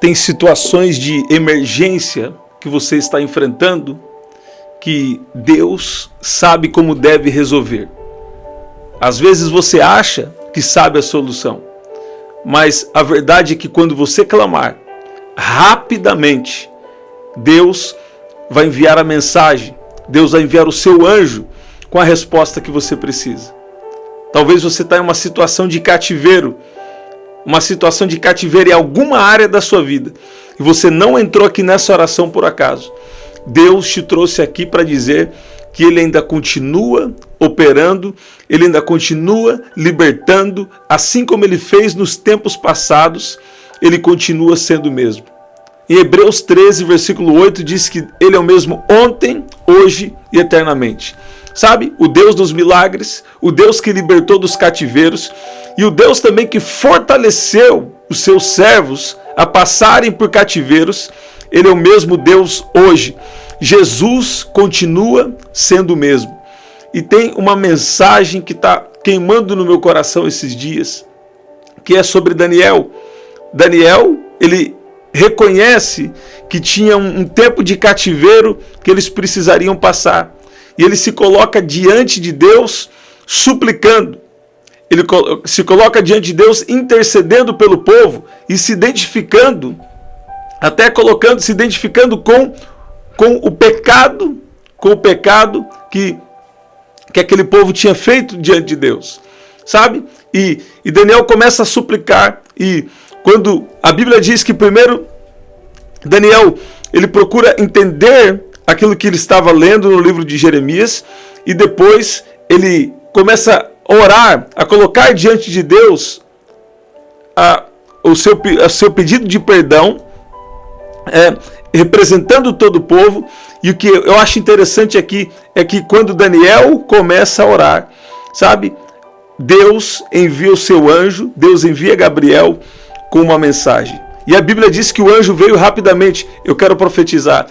Tem situações de emergência que você está enfrentando que Deus sabe como deve resolver. Às vezes você acha que sabe a solução, mas a verdade é que quando você clamar, rapidamente, Deus vai enviar a mensagem, Deus vai enviar o seu anjo com a resposta que você precisa. Talvez você está em uma situação de cativeiro, em alguma área da sua vida, e você não entrou aqui nessa oração por acaso. Deus te trouxe aqui para dizer que Ele ainda continua operando, Ele ainda continua libertando, assim como Ele fez nos tempos passados, Ele continua sendo o mesmo. Em Hebreus 13, versículo 8, diz que Ele é o mesmo ontem, hoje e eternamente. Sabe? O Deus dos milagres, o Deus que libertou dos cativeiros e o Deus também que fortaleceu os seus servos a passarem por cativeiros, Ele é o mesmo Deus hoje. Jesus continua sendo o mesmo. E tem uma mensagem que está queimando no meu coração esses dias, que é sobre Daniel. Daniel, ele reconhece que tinha um tempo de cativeiro que eles precisariam passar. E ele se coloca diante de Deus suplicando. Ele se coloca diante de Deus intercedendo pelo povo e se identificando, se identificando com o pecado que aquele povo tinha feito diante de Deus. Sabe? E Daniel começa a suplicar, e quando a Bíblia diz que primeiro Daniel, ele procura entender aquilo que ele estava lendo no livro de Jeremias, e depois ele começa a orar, a colocar diante de Deus o seu pedido de perdão, representando todo o povo. E o que eu acho interessante aqui é que quando Daniel começa a orar, sabe, Deus envia o seu anjo, Deus envia Gabriel com uma mensagem. E a Bíblia diz que o anjo veio rapidamente. Eu quero profetizar.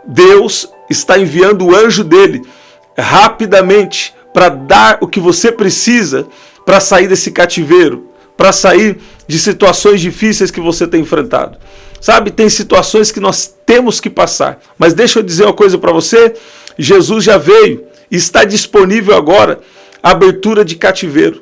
Deus está enviando o anjo dele rapidamente para dar o que você precisa para sair desse cativeiro, para sair de situações difíceis que você tem enfrentado. Sabe, tem situações que nós temos que passar. Mas deixa eu dizer uma coisa para você. Jesus já veio e está disponível agora a abertura de cativeiro.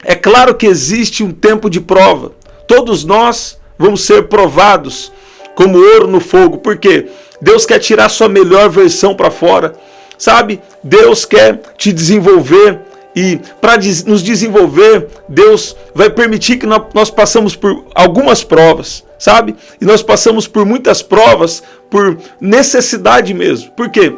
É claro que existe um tempo de prova. Todos nós vamos ser provados como ouro no fogo. Por quê? Deus quer tirar a sua melhor versão para fora. Sabe? Deus quer te desenvolver. E para nos desenvolver, Deus vai permitir que nós passamos por algumas provas. Sabe? E nós passamos por muitas provas por necessidade mesmo. Por quê?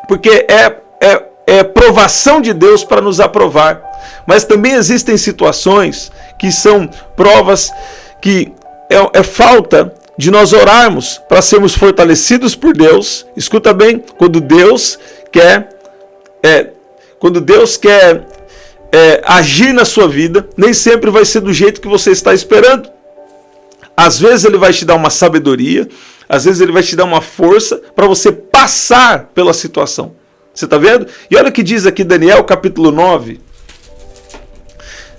Porque é provação de Deus para nos aprovar. Mas também existem situações que são provas que é falta de nós orarmos para sermos fortalecidos por Deus. Escuta bem, quando Deus quer agir na sua vida, nem sempre vai ser do jeito que você está esperando. Às vezes Ele vai te dar uma sabedoria, às vezes Ele vai te dar uma força para você passar pela situação. Você está vendo? E olha o que diz aqui Daniel capítulo 9.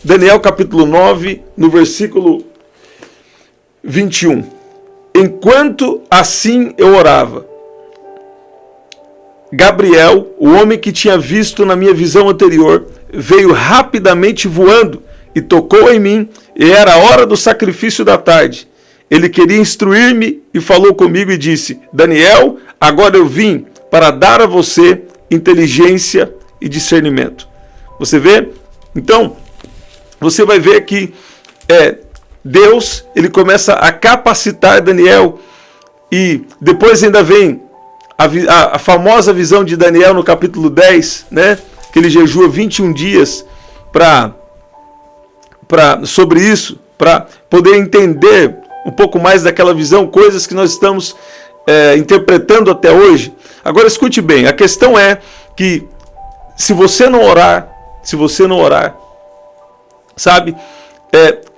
Daniel capítulo 9, no versículo 21. Enquanto assim eu orava, Gabriel, o homem que tinha visto na minha visão anterior, veio rapidamente voando e tocou em mim, e era a hora do sacrifício da tarde. Ele queria instruir-me e falou comigo e disse: Daniel, agora eu vim para dar a você inteligência e discernimento. Você vê? Então, você vai ver que Deus, ele começa a capacitar Daniel, e depois ainda vem a famosa visão de Daniel no capítulo 10, né? Que ele jejua 21 dias sobre isso, para poder entender um pouco mais daquela visão, coisas que nós estamos interpretando até hoje. Agora escute bem, a questão é que se você não orar, sabe,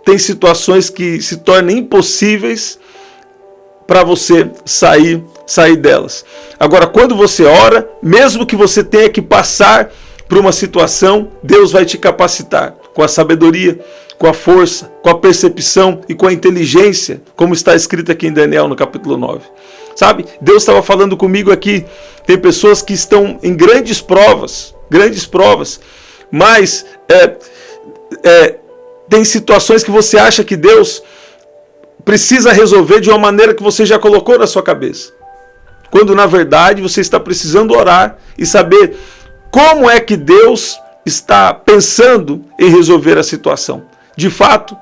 tem situações que se tornam impossíveis para você sair delas. Agora, quando você ora, mesmo que você tenha que passar por uma situação, Deus vai te capacitar. com a sabedoria, com a força, com a percepção e com a inteligência, como está escrito aqui em Daniel no capítulo 9. Sabe, Deus estava falando comigo aqui, tem pessoas que estão em grandes provas, mas tem situações que você acha que Deus precisa resolver de uma maneira que você já colocou na sua cabeça. Quando na verdade você está precisando orar e saber como é que Deus está pensando em resolver a situação. De fato,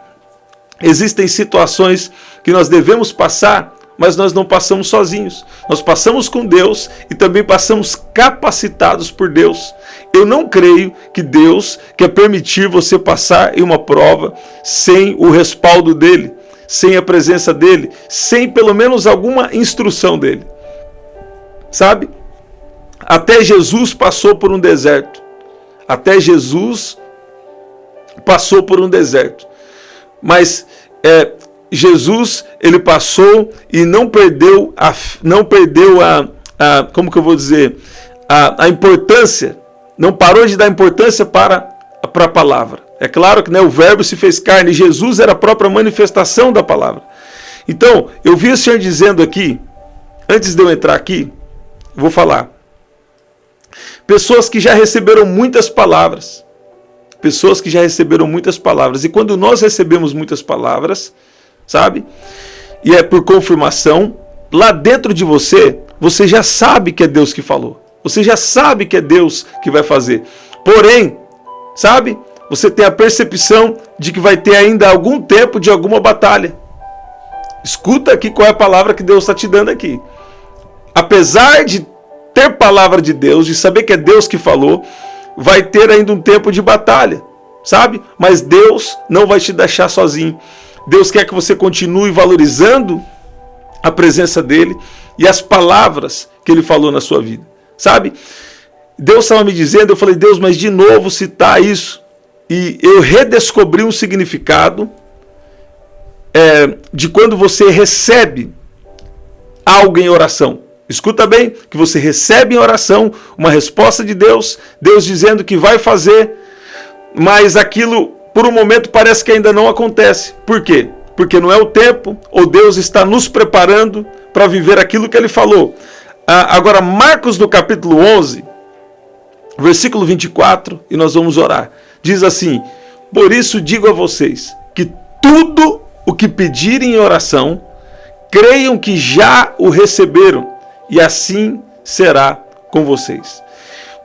existem situações que nós devemos passar, mas nós não passamos sozinhos. Nós passamos com Deus e também passamos capacitados por Deus. Eu não creio que Deus quer permitir você passar em uma prova sem o respaldo dele, sem a presença dele, sem pelo menos alguma instrução dele. Sabe? Até Jesus passou por um deserto. Mas Jesus, ele passou e não perdeu como que eu vou dizer, a importância, não parou de dar importância para a palavra. É claro que o verbo se fez carne, e Jesus era a própria manifestação da palavra. Então, eu vi o Senhor dizendo aqui, antes de eu entrar aqui, vou falar. Pessoas que já receberam muitas palavras. E quando nós recebemos muitas palavras, sabe? E é por confirmação, lá dentro de você, você já sabe que é Deus que falou. Você já sabe que é Deus que vai fazer. Porém, sabe? Você tem a percepção de que vai ter ainda algum tempo de alguma batalha. Escuta aqui qual é a palavra que Deus está te dando aqui. Apesar de ter palavra de Deus, de saber que é Deus que falou, vai ter ainda um tempo de batalha, sabe? Mas Deus não vai te deixar sozinho. Deus quer que você continue valorizando a presença dele e as palavras que ele falou na sua vida, sabe? Deus estava me dizendo, eu falei, Deus, mas de novo citar isso. E eu redescobri um significado de quando você recebe algo em oração. Escuta bem, que você recebe em oração uma resposta de Deus, Deus dizendo que vai fazer, mas aquilo por um momento parece que ainda não acontece. Por quê? Porque não é o tempo, ou Deus está nos preparando para viver aquilo que ele falou. Agora, Marcos no capítulo 11, versículo 24, e nós vamos orar. Diz assim: por isso digo a vocês que tudo o que pedirem em oração, creiam que já o receberam, e assim será com vocês.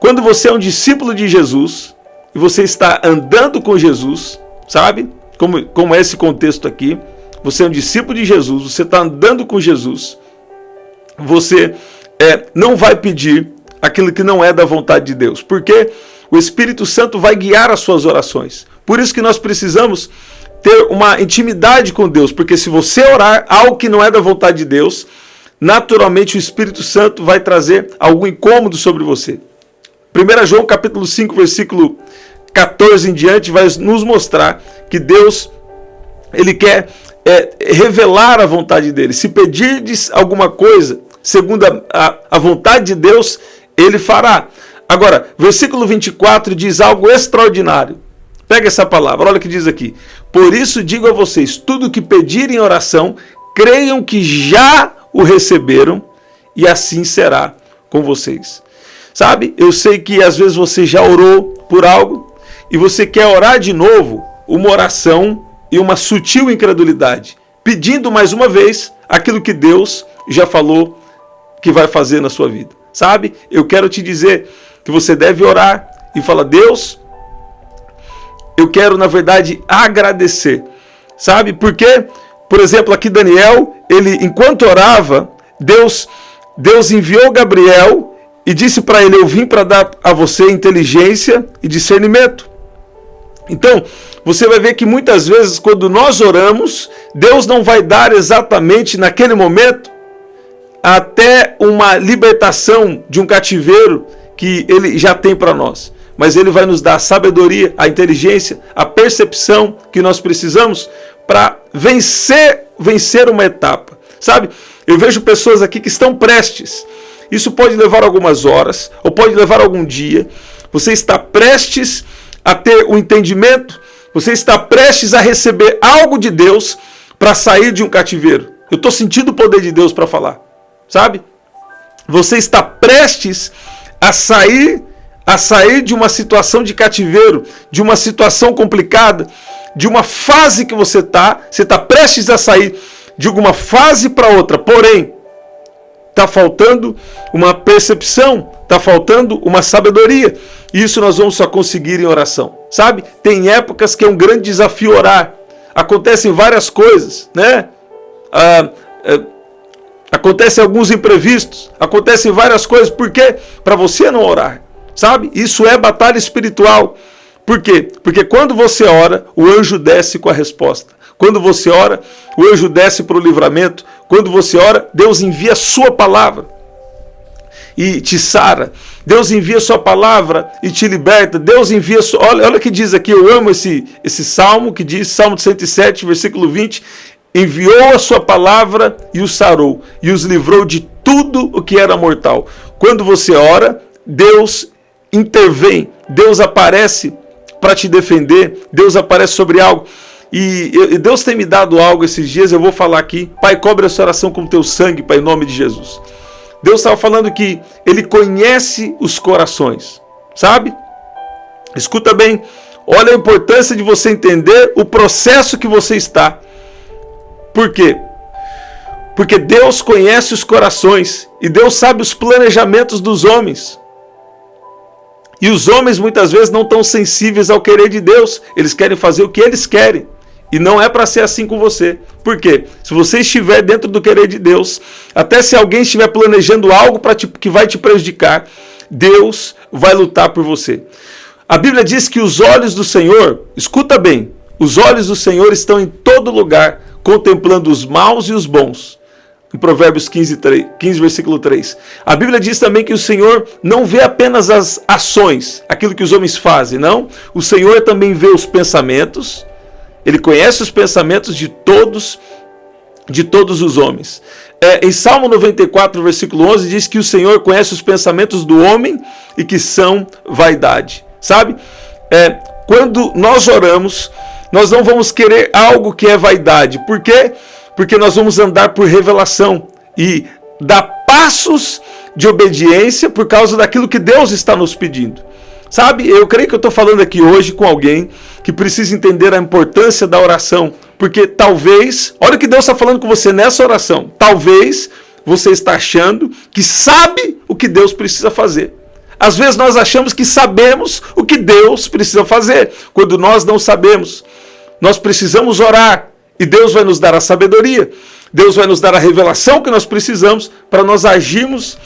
Quando você é um discípulo de Jesus, e você está andando com Jesus, sabe? Como é esse contexto aqui, você é um discípulo de Jesus, você está andando com Jesus, você não vai pedir aquilo que não é da vontade de Deus, porque o Espírito Santo vai guiar as suas orações. Por isso que nós precisamos ter uma intimidade com Deus, porque se você orar algo que não é da vontade de Deus, naturalmente o Espírito Santo vai trazer algum incômodo sobre você. 1 João capítulo 5, versículo 14 em diante, vai nos mostrar que Deus, ele quer revelar a vontade dele. Se pedirdes alguma coisa segundo a vontade de Deus, ele fará. Agora, versículo 24 diz algo extraordinário. Pega essa palavra, olha o que diz aqui. Por isso digo a vocês, tudo que pedirem em oração, creiam que já o receberam, e assim será com vocês. Sabe, eu sei que às vezes você já orou por algo, e você quer orar de novo uma oração e uma sutil incredulidade, pedindo mais uma vez aquilo que Deus já falou que vai fazer na sua vida. Sabe, eu quero te dizer que você deve orar e falar: Deus, eu quero na verdade agradecer. Sabe, porque, por exemplo, aqui Daniel, ele enquanto orava, Deus enviou Gabriel e disse para ele: eu vim para dar a você inteligência e discernimento. Então, você vai ver que muitas vezes quando nós oramos, Deus não vai dar exatamente naquele momento até uma libertação de um cativeiro que ele já tem para nós. Mas ele vai nos dar a sabedoria, a inteligência, a percepção que nós precisamos para vencer uma etapa. Sabe, eu vejo pessoas aqui que estão prestes. Isso pode levar algumas horas, ou pode levar algum dia. Você está prestes a ter o entendimento Você está prestes a receber algo de Deus para sair de um cativeiro. Eu estou sentindo o poder de Deus para falar, sabe? Você está prestes a sair de uma situação de cativeiro, de uma situação complicada, de uma fase que você está prestes a sair de alguma fase para outra, porém, está faltando uma percepção, está faltando uma sabedoria. E isso nós vamos só conseguir em oração, sabe? Tem épocas que é um grande desafio orar. Acontecem várias coisas, né? Acontecem alguns imprevistos, acontecem várias coisas. Por quê? Para você não orar, sabe? Isso é batalha espiritual. Por quê? Porque quando você ora, o anjo desce com a resposta. Quando você ora, o anjo desce para o livramento. Quando você ora, Deus envia a sua palavra e te sara. Deus envia a sua palavra e te liberta. Deus envia a sua... Olha o que diz aqui, eu amo esse salmo, que diz, Salmo 107, versículo 20, enviou a sua palavra e os sarou, e os livrou de tudo o que era mortal. Quando você ora, Deus intervém, Deus aparece para te defender, Deus aparece sobre algo. E Deus tem me dado algo esses dias, eu vou falar aqui. Pai, cobre essa oração com teu sangue, Pai, em nome de Jesus. Deus estava falando que Ele conhece os corações, sabe? Escuta bem, olha a importância de você entender o processo que você está. Por quê? Porque Deus conhece os corações e Deus sabe os planejamentos dos homens. E os homens muitas vezes não estão sensíveis ao querer de Deus. Eles querem fazer o que eles querem. E não é para ser assim com você. Por quê? Se você estiver dentro do querer de Deus, até se alguém estiver planejando algo que vai te prejudicar, Deus vai lutar por você. A Bíblia diz que os olhos do Senhor, escuta bem, os olhos do Senhor estão em todo lugar, contemplando os maus e os bons. Em Provérbios 15, versículo 3. A Bíblia diz também que o Senhor não vê apenas as ações, aquilo que os homens fazem, não. O Senhor também vê os pensamentos. Ele conhece os pensamentos de todos os homens. Em Salmo 94, versículo 11, diz que o Senhor conhece os pensamentos do homem e que são vaidade. Sabe? Quando nós oramos, nós não vamos querer algo que é vaidade. Por quê? Porque nós vamos andar por revelação e dar passos de obediência por causa daquilo que Deus está nos pedindo. Sabe, eu creio que eu estou falando aqui hoje com alguém que precisa entender a importância da oração. Porque talvez, olha o que Deus está falando com você nessa oração. Talvez você está achando que sabe o que Deus precisa fazer. Às vezes nós achamos que sabemos o que Deus precisa fazer, quando nós não sabemos. Nós precisamos orar e Deus vai nos dar a sabedoria. Deus vai nos dar a revelação que nós precisamos para nós agirmos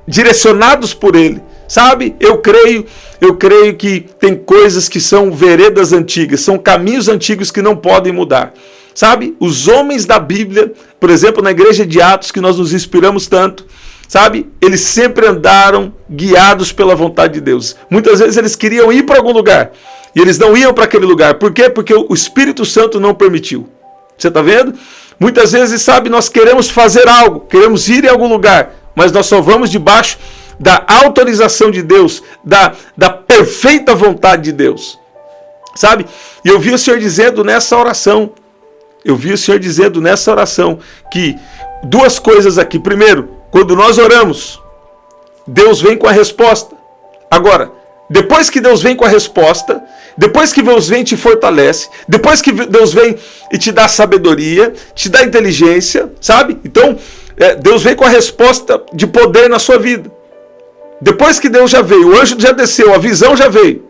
direcionados por Ele. Sabe, eu creio que tem coisas que são veredas antigas, são caminhos antigos que não podem mudar. Sabe, os homens da Bíblia, por exemplo, na igreja de Atos, que nós nos inspiramos tanto, sabe, eles sempre andaram guiados pela vontade de Deus. Muitas vezes eles queriam ir para algum lugar e eles não iam para aquele lugar. Por quê? Porque o Espírito Santo não permitiu. Você está vendo? Muitas vezes, sabe, nós queremos fazer algo, queremos ir em algum lugar, mas nós só vamos debaixo da autorização de Deus, da perfeita vontade de Deus. Sabe? E eu vi o Senhor dizendo nessa oração, que duas coisas aqui. Primeiro, quando nós oramos, Deus vem com a resposta. Agora, depois que Deus vem com a resposta, depois que Deus vem e te fortalece, depois que Deus vem e te dá sabedoria, te dá inteligência, sabe? Então, Deus vem com a resposta de poder na sua vida. Depois que Deus já veio, o anjo já desceu, a visão já veio.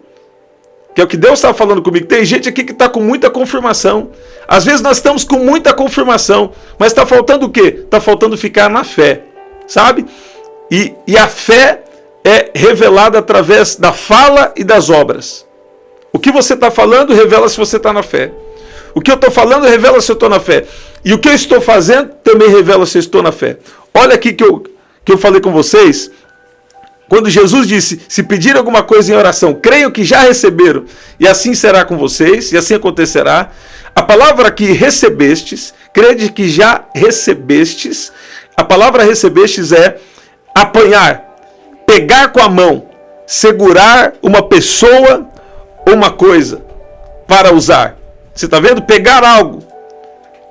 Que é o que Deus estava falando comigo. Tem gente aqui que está com muita confirmação. Às vezes nós estamos com muita confirmação, mas está faltando o quê? Está faltando ficar na fé, sabe? E a fé é revelada através da fala e das obras. O que você está falando revela se você está na fé. O que eu estou falando revela se eu estou na fé. E o que eu estou fazendo também revela se eu estou na fé. Olha aqui que eu falei com vocês. Quando Jesus disse, se pedir alguma coisa em oração, creio que já receberam, e assim será com vocês, e assim acontecerá. A palavra que recebestes, crede que já recebestes, a palavra recebestes é apanhar, pegar com a mão, segurar uma pessoa ou uma coisa. para usar. Você está vendo? Pegar algo.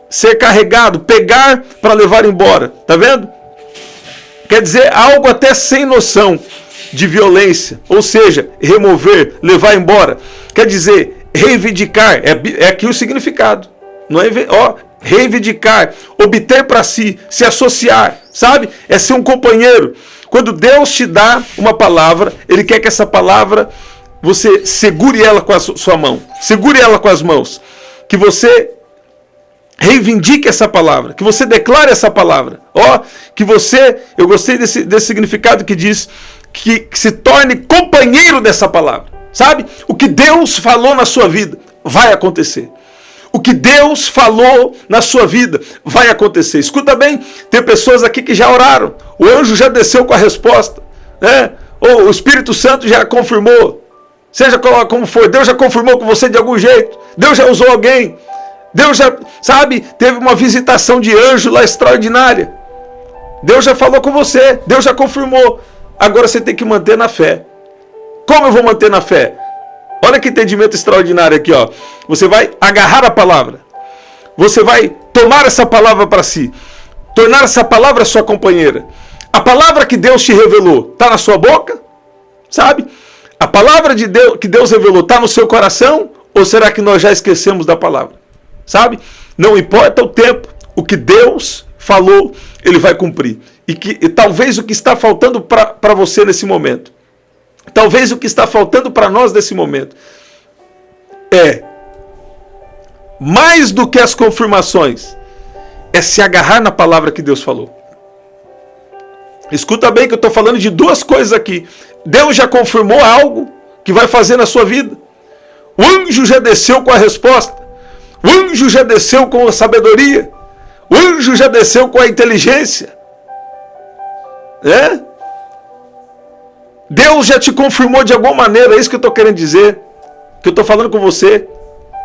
Ser carregado, pegar para levar embora. Está vendo? Quer dizer, algo até sem noção de violência. Ou seja, remover, levar embora. Quer dizer, reivindicar. É aqui o significado. Não é, reivindicar, obter para si, se associar. Sabe? É ser um companheiro. Quando Deus te dá uma palavra, Ele quer que essa palavra, você segure ela com a sua mão. Segure ela com as mãos. Que você reivindique essa palavra, que você declare essa palavra. Que você, eu gostei desse significado que diz que se torne companheiro dessa palavra. Sabe? O que Deus falou na sua vida vai acontecer. O que Deus falou na sua vida vai acontecer. Escuta bem, tem pessoas aqui que já oraram. O anjo já desceu com a resposta, né? Ou o Espírito Santo já confirmou. Seja como for, Deus já confirmou com você de algum jeito. Deus já usou alguém. Deus já, sabe, teve uma visitação de anjo lá extraordinária. Deus já falou com você. Deus já confirmou. Agora você tem que manter na fé. Como eu vou manter na fé? Olha que entendimento extraordinário aqui, ó. Você vai agarrar a palavra. Você vai tomar essa palavra para si. Tornar essa palavra sua companheira. A palavra que Deus te revelou está na sua boca? Sabe? A palavra de Deus que Deus revelou está no seu coração? Ou será que nós já esquecemos da palavra? Sabe? Não importa o tempo. O que Deus falou, Ele vai cumprir. E talvez o que está faltando para você nesse momento, talvez o que está faltando para nós nesse momento, é mais do que as confirmações, é se agarrar na palavra que Deus falou. Escuta bem que eu estou falando de duas coisas aqui. Deus já confirmou algo que vai fazer na sua vida. O anjo já desceu com a resposta. O anjo já desceu com a sabedoria. O anjo já desceu com a inteligência. Né? Deus já te confirmou de alguma maneira. É isso que eu estou querendo dizer. Que eu estou falando com você.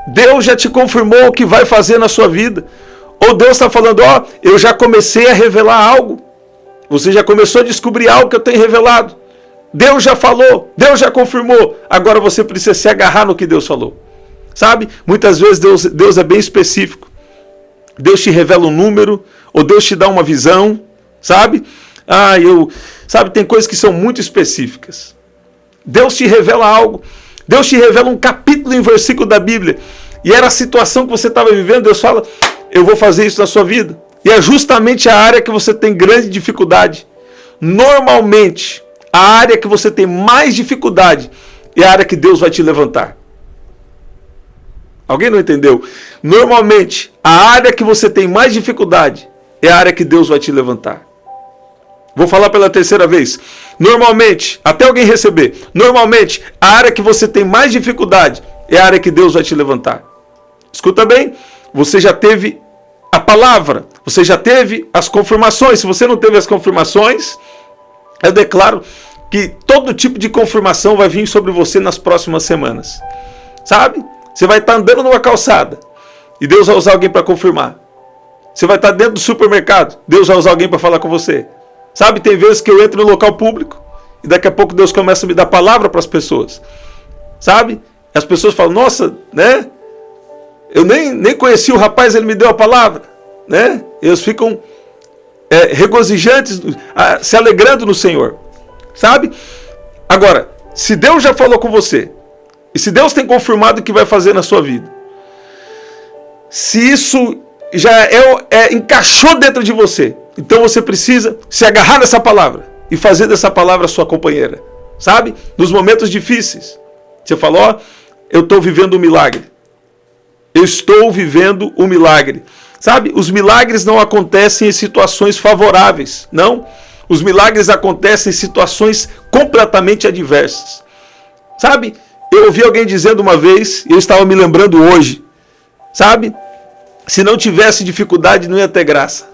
Deus já te confirmou o que vai fazer na sua vida. Ou Deus está falando, eu já comecei a revelar algo. Você já começou a descobrir algo que eu tenho revelado. Deus já falou, Deus já confirmou. Agora você precisa se agarrar no que Deus falou. Sabe? Muitas vezes Deus é bem específico. Deus te revela um número, ou Deus te dá uma visão, sabe? Sabe, tem coisas que são muito específicas. Deus te revela algo. Deus te revela um capítulo em versículo da Bíblia. E era a situação que você estava vivendo. Deus fala, eu vou fazer isso na sua vida. E é justamente a área que você tem grande dificuldade. Normalmente, a área que você tem mais dificuldade é a área que Deus vai te levantar. Alguém não entendeu? Normalmente, a área que você tem mais dificuldade é a área que Deus vai te levantar. Vou falar pela terceira vez. Normalmente, até alguém receber, normalmente, a área que você tem mais dificuldade é a área que Deus vai te levantar. Escuta bem, você já teve a palavra, você já teve as confirmações. Se você não teve as confirmações, eu declaro que todo tipo de confirmação vai vir sobre você nas próximas semanas. Sabe? Você vai estar andando numa calçada e Deus vai usar alguém para confirmar. Você vai estar dentro do supermercado, Deus vai usar alguém para falar com você. Sabe, tem vezes que eu entro no local público e daqui a pouco Deus começa a me dar palavra para as pessoas. Sabe? As pessoas falam, nossa, né? Eu nem conheci o rapaz, ele me deu a palavra. Né? Eles ficam regozijantes, se alegrando no Senhor. Sabe? Agora, se Deus já falou com você, e se Deus tem confirmado o que vai fazer na sua vida, se isso já encaixou dentro de você, então você precisa se agarrar nessa palavra e fazer dessa palavra sua companheira. Sabe? Nos momentos difíceis. Você falou, eu estou vivendo um milagre. Eu estou vivendo um milagre. Sabe? Os milagres não acontecem em situações favoráveis. Não. Os milagres acontecem em situações completamente adversas. Sabe? Eu ouvi alguém dizendo uma vez, e eu estava me lembrando hoje. Sabe? Se não tivesse dificuldade, não ia ter graça.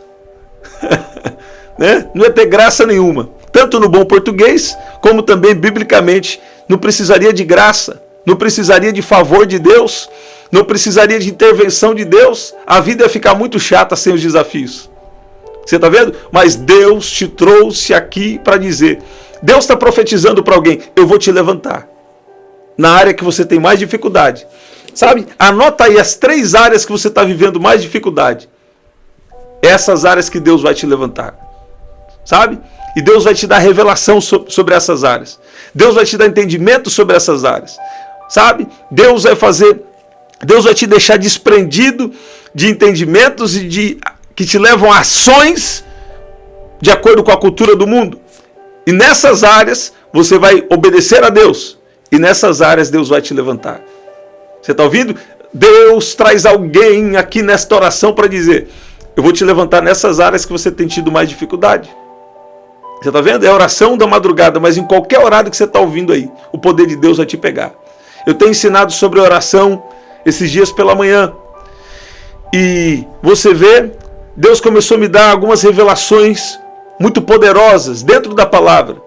Né? Não ia ter graça nenhuma. Tanto no bom português, como também biblicamente. Não precisaria de graça. Não precisaria de favor de Deus. Não precisaria de intervenção de Deus. A vida ia ficar muito chata sem os desafios. Você está vendo? Mas Deus te trouxe aqui para dizer. Deus está profetizando para alguém. Eu vou te levantar. Na área que você tem mais dificuldade. Sabe? Anota aí as 3 áreas que você está vivendo mais dificuldade. Essas áreas que Deus vai te levantar. Sabe? E Deus vai te dar revelação sobre essas áreas. Deus vai te dar entendimento sobre essas áreas. Sabe? Deus vai te deixar desprendido de entendimentos que te levam a ações de acordo com a cultura do mundo. E nessas áreas você vai obedecer a Deus. E nessas áreas Deus vai te levantar. Você está ouvindo? Deus traz alguém aqui nesta oração para dizer: eu vou te levantar nessas áreas que você tem tido mais dificuldade. Você está vendo? É a oração da madrugada, mas em qualquer horário que você está ouvindo aí, o poder de Deus vai te pegar. Eu tenho ensinado sobre oração esses dias pela manhã. E você vê, Deus começou a me dar algumas revelações muito poderosas dentro da palavra.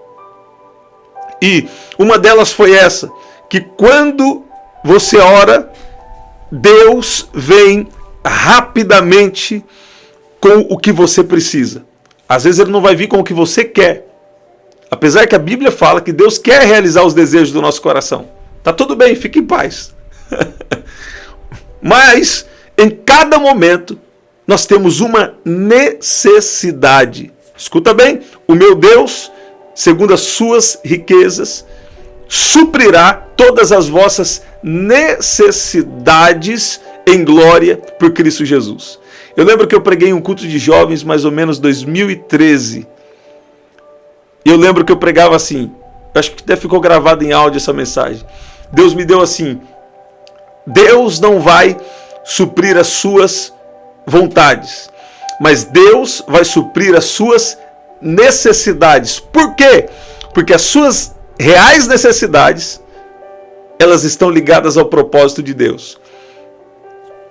E uma delas foi essa, que quando você ora, Deus vem rapidamente com o que você precisa. Às vezes ele não vai vir com o que você quer. Apesar que a Bíblia fala que Deus quer realizar os desejos do nosso coração. Tá tudo bem, fique em paz. Mas em cada momento nós temos uma necessidade. Escuta bem, o meu Deus, segundo as suas riquezas, suprirá todas as vossas necessidades em glória por Cristo Jesus. Eu lembro que eu preguei em um culto de jovens, mais ou menos 2013. E eu lembro que eu pregava assim, acho que até ficou gravado em áudio essa mensagem. Deus me deu assim: Deus não vai suprir as suas vontades, mas Deus vai suprir as suas necessidades. Por quê? Porque as suas reais necessidades, elas estão ligadas ao propósito de Deus.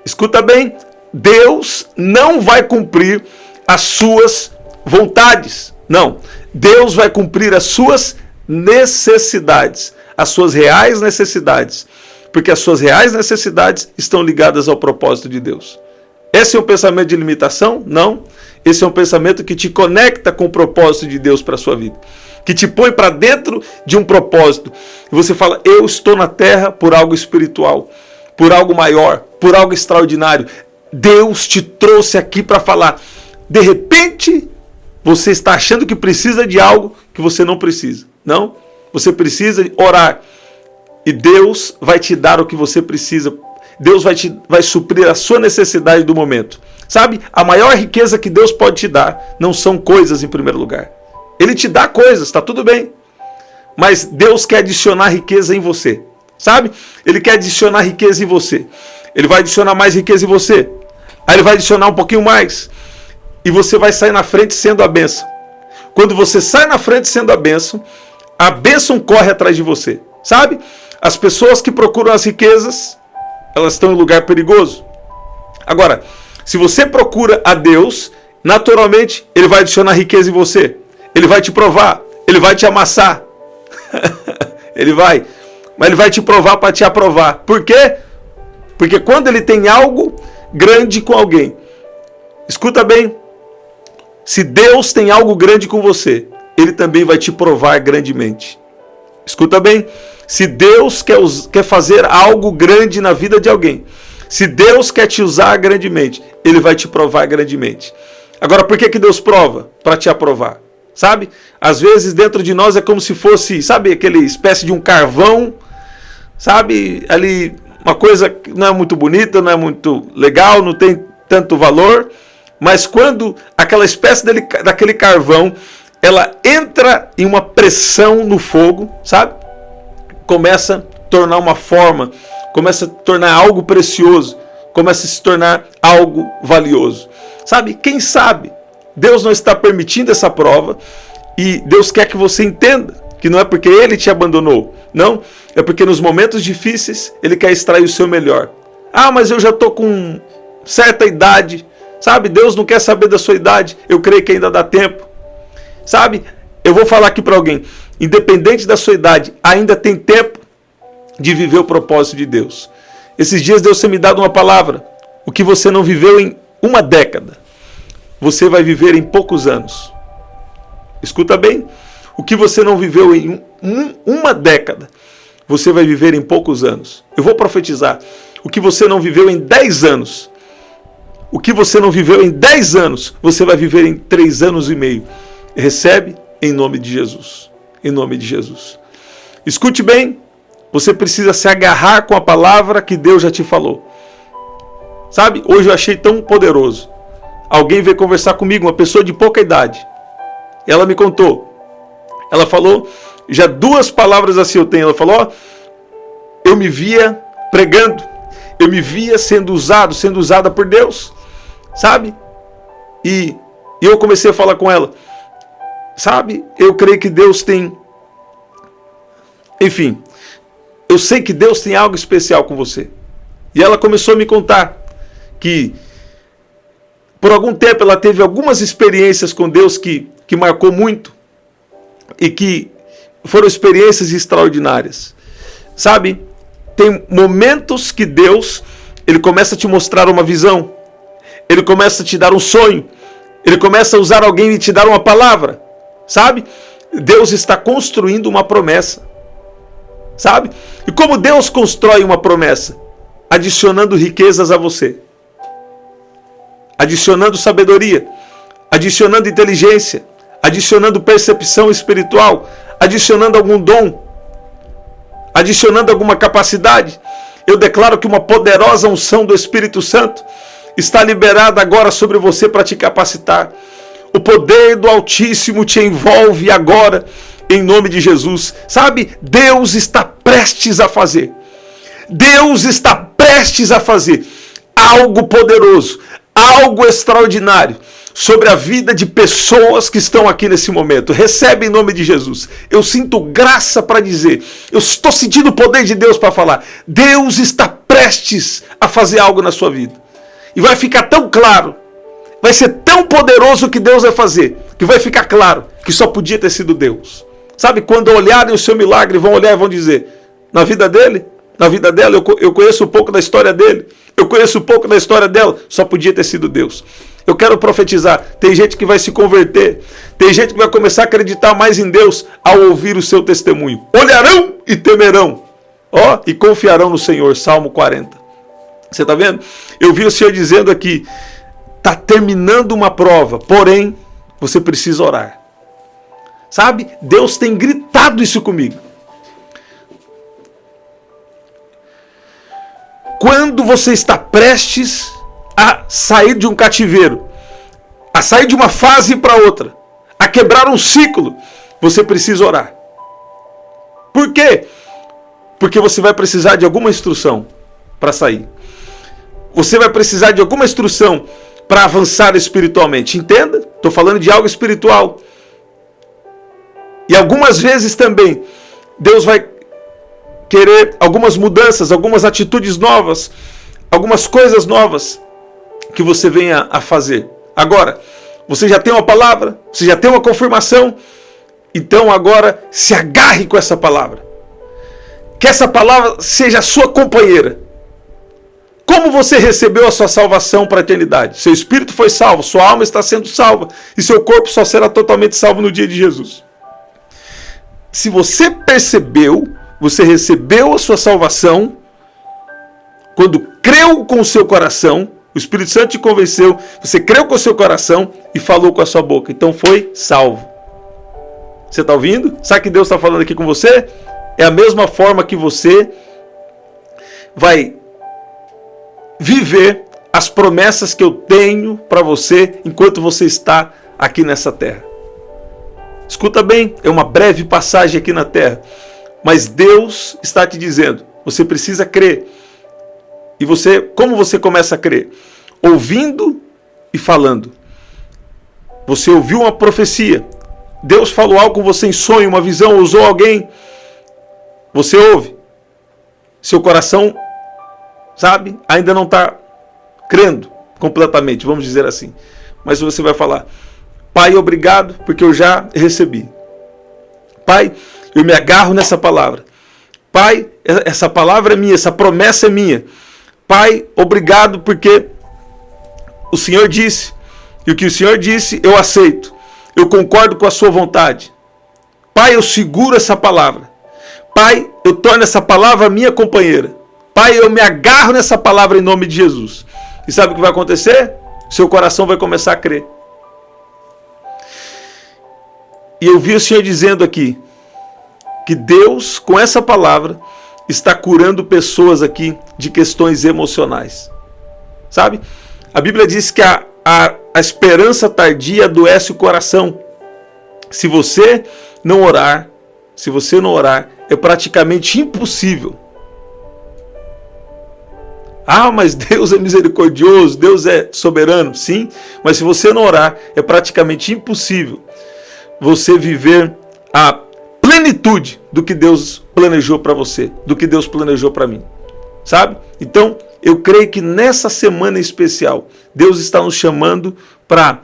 Escuta bem, Deus não vai cumprir as suas vontades. Não, Deus vai cumprir as suas necessidades, as suas reais necessidades, porque as suas reais necessidades estão ligadas ao propósito de Deus. Esse é um pensamento de limitação? Não. Esse é um pensamento que te conecta com o propósito de Deus para a sua vida, que te põe para dentro de um propósito. E você fala: eu estou na terra por algo espiritual, por algo maior, por algo extraordinário. Deus te trouxe aqui para falar. De repente, você está achando que precisa de algo que você não precisa. Não, você precisa orar. E Deus vai te dar o que você precisa. Deus vai suprir a sua necessidade do momento. Sabe, a maior riqueza que Deus pode te dar não são coisas em primeiro lugar. Ele te dá coisas, está tudo bem. Mas Deus quer adicionar riqueza em você. Sabe? Ele quer adicionar riqueza em você. Ele vai adicionar mais riqueza em você. Aí ele vai adicionar um pouquinho mais. E você vai sair na frente sendo a bênção. Quando você sai na frente sendo a bênção corre atrás de você. Sabe? As pessoas que procuram as riquezas, elas estão em lugar perigoso. Agora, se você procura a Deus, naturalmente Ele vai adicionar riqueza em você. Ele vai te provar. Ele vai te amassar. Ele vai. Mas Ele vai te provar para te aprovar. Por quê? Porque quando Ele tem algo grande com alguém, escuta bem, se Deus tem algo grande com você, Ele também vai te provar grandemente. Escuta bem, se Deus quer fazer algo grande na vida de alguém, se Deus quer te usar grandemente, Ele vai te provar grandemente. Agora, por que Deus prova? Para te aprovar. Sabe? Às vezes dentro de nós é como se fosse, sabe, aquele espécie de um carvão, sabe, ali uma coisa que não é muito bonita, não é muito legal, não tem tanto valor, mas quando aquela espécie daquele carvão, ela entra em uma pressão no fogo, sabe? Começa a tornar uma forma, começa a tornar algo precioso, começa a se tornar algo valioso. Sabe? Quem sabe Deus não está permitindo essa prova e Deus quer que você entenda que não é porque Ele te abandonou, não, é porque nos momentos difíceis Ele quer extrair o seu melhor. Ah, mas eu já estou com certa idade, sabe? Deus não quer saber da sua idade, eu creio que ainda dá tempo. Sabe, eu vou falar aqui para alguém, independente da sua idade, ainda tem tempo de viver o propósito de Deus. Esses dias Deus tem me dado uma palavra, o que você não viveu em uma década, você vai viver em poucos anos. Escuta bem, o que você não viveu em uma década, você vai viver em poucos anos. Eu vou profetizar, O que você não viveu em 10 anos, o que você não viveu em 10 anos, você vai viver em 3 anos e meio. Recebe em nome de Jesus. Em nome de Jesus. Escute bem, você precisa se agarrar com a palavra que Deus já te falou. Sabe, hoje eu achei tão poderoso. Alguém veio conversar comigo, uma pessoa de pouca idade. Ela me contou. Ela falou, já 2 palavras assim eu tenho. Ela falou, eu me via pregando, eu me via sendo usada por Deus, sabe? E eu comecei a falar com ela, sabe? Eu creio que Deus tem, enfim, eu sei que Deus tem algo especial com você. E ela começou a me contar que por algum tempo ela teve algumas experiências com Deus que marcou muito e que foram experiências extraordinárias. Sabe, tem momentos que Deus, ele começa a te mostrar uma visão, ele começa a te dar um sonho, ele começa a usar alguém e te dar uma palavra, sabe? Deus está construindo uma promessa, sabe? E como Deus constrói uma promessa? Adicionando riquezas a você, adicionando sabedoria, adicionando inteligência, adicionando percepção espiritual, adicionando algum dom, adicionando alguma capacidade. Eu declaro que uma poderosa unção do Espírito Santo está liberada agora sobre você para te capacitar. O poder do Altíssimo te envolve agora, em nome de Jesus. Sabe, Deus está prestes a fazer. Deus está prestes a fazer algo poderoso, algo extraordinário sobre a vida de pessoas que estão aqui nesse momento. Recebe em nome de Jesus. Eu sinto graça para dizer, eu estou sentindo o poder de Deus para falar. Deus está prestes a fazer algo na sua vida. E vai ficar tão claro, vai ser tão poderoso o que Deus vai fazer, que vai ficar claro que só podia ter sido Deus. Sabe, quando olharem o seu milagre, vão olhar e vão dizer, na vida dele, na vida dela, eu conheço um pouco da história dele, eu conheço um pouco da história dela, só podia ter sido Deus. Eu quero profetizar, tem gente que vai se converter, tem gente que vai começar a acreditar mais em Deus ao ouvir o seu testemunho. Olharão e temerão, e confiarão no Senhor. Salmo 40. Você está vendo? Eu vi o Senhor dizendo aqui, está terminando uma prova, porém, você precisa orar. Sabe? Deus tem gritado isso comigo. Quando você está prestes a sair de um cativeiro, a sair de uma fase para outra, a quebrar um ciclo, você precisa orar. Por quê? Porque você vai precisar de alguma instrução para sair. Você vai precisar de alguma instrução para avançar espiritualmente. Entenda? Estou falando de algo espiritual. E algumas vezes também, Deus vai querer algumas mudanças, algumas atitudes novas, algumas coisas novas que você venha a fazer. Agora, você já tem uma palavra, você já tem uma confirmação, então agora se agarre com essa palavra. Que essa palavra seja a sua companheira. Como você recebeu a sua salvação para a eternidade? Seu espírito foi salvo, sua alma está sendo salva e seu corpo só será totalmente salvo no dia de Jesus. Se você percebeu, você recebeu a sua salvação quando creu com o seu coração, o Espírito Santo te convenceu, você creu com o seu coração e falou com a sua boca, então foi salvo. Você está ouvindo? Sabe o que Deus está falando aqui com você? É a mesma forma que você vai viver as promessas que eu tenho para você enquanto você está aqui nessa terra. Escuta bem, é uma breve passagem aqui na terra, mas Deus está te dizendo, você precisa crer. E você, como você começa a crer? Ouvindo e falando. Você ouviu uma profecia, Deus falou algo com você em sonho, uma visão, usou alguém, você ouve, seu coração, sabe, ainda não está crendo completamente, vamos dizer assim, mas você vai falar, Pai, obrigado, porque eu já recebi. Pai, eu me agarro nessa palavra. Pai, essa palavra é minha, essa promessa é minha. Pai, obrigado, porque o Senhor disse, e o que o Senhor disse, eu aceito. Eu concordo com a sua vontade. Pai, eu seguro essa palavra. Pai, eu torno essa palavra minha companheira. Pai, eu me agarro nessa palavra em nome de Jesus. E sabe o que vai acontecer? Seu coração vai começar a crer. E eu vi o Senhor dizendo aqui que Deus, com essa palavra, está curando pessoas aqui de questões emocionais. Sabe? A Bíblia diz que a esperança tardia adoece o coração. Se você não orar, é praticamente impossível. Ah, mas Deus é misericordioso, Deus é soberano. Sim, mas se você não orar, é praticamente impossível você viver a plenitude do que Deus planejou para você, do que Deus planejou para mim. Sabe? Então, eu creio que nessa semana especial, Deus está nos chamando para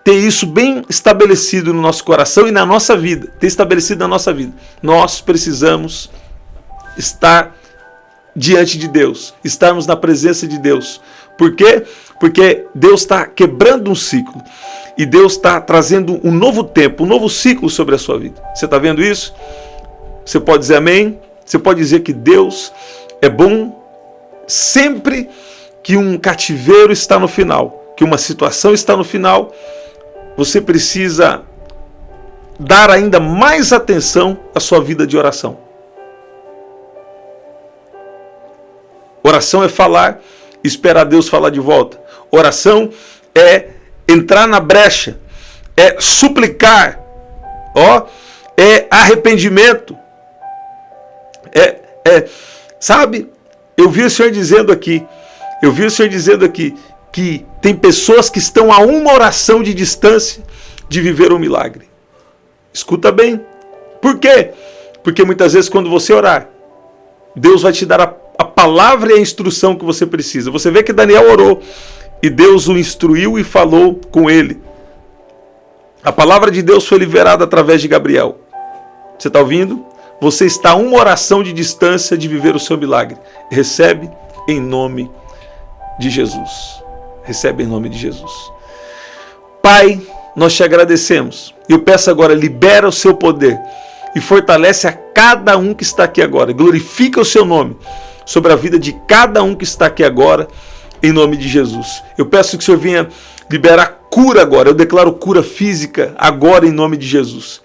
ter isso bem estabelecido no nosso coração e na nossa vida. Ter estabelecido na nossa vida. Nós precisamos estar diante de Deus, estarmos na presença de Deus. Por quê? Porque Deus está quebrando um ciclo e Deus está trazendo um novo tempo, um novo ciclo sobre a sua vida. Você está vendo isso? Você pode dizer amém? Você pode dizer que Deus é bom sempre que um cativeiro está no final, que uma situação está no final. Você precisa dar ainda mais atenção à sua vida de oração. Oração é falar, esperar Deus falar de volta. Oração é entrar na brecha, é suplicar, é arrependimento. Sabe? Eu vi o Senhor dizendo aqui que tem pessoas que estão a uma oração de distância de viver um milagre. Escuta bem. Por quê? Porque muitas vezes quando você orar, Deus vai te dar a palavra e a instrução que você precisa. Você vê que Daniel orou e Deus o instruiu e falou com ele. A palavra de Deus foi liberada através de Gabriel. Você está ouvindo? Você está a uma oração de distância de viver o seu milagre. Recebe em nome de Jesus. Recebe em nome de Jesus. Pai, nós te agradecemos. Eu peço agora, libera o seu poder e fortalece a cada um que está aqui agora. Glorifica o seu nome sobre a vida de cada um que está aqui agora, em nome de Jesus. Eu peço que o Senhor venha liberar cura agora. Eu declaro cura física agora, em nome de Jesus.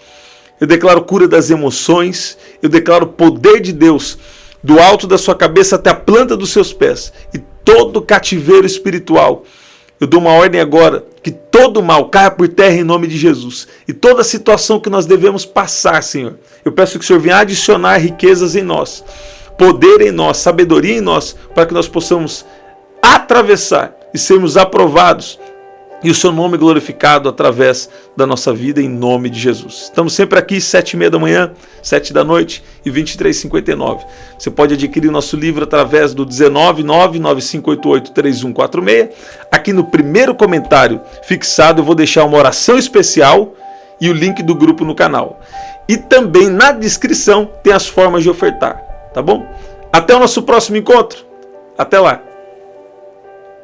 Eu declaro cura das emoções. Eu declaro o poder de Deus do alto da sua cabeça até a planta dos seus pés. E todo cativeiro espiritual, eu dou uma ordem agora, que todo mal caia por terra em nome de Jesus. E toda situação que nós devemos passar, Senhor, eu peço que o Senhor venha adicionar riquezas em nós, poder em nós, sabedoria em nós, para que nós possamos atravessar e sermos aprovados e o seu nome glorificado através da nossa vida, em nome de Jesus. Estamos sempre aqui, 7h30 da manhã, 7 da noite e 23h59. Você pode adquirir o nosso livro através do 19995883146. Aqui no primeiro comentário fixado eu vou deixar uma oração especial e o link do grupo no canal. E também na descrição tem as formas de ofertar, tá bom? Até o nosso próximo encontro. Até lá.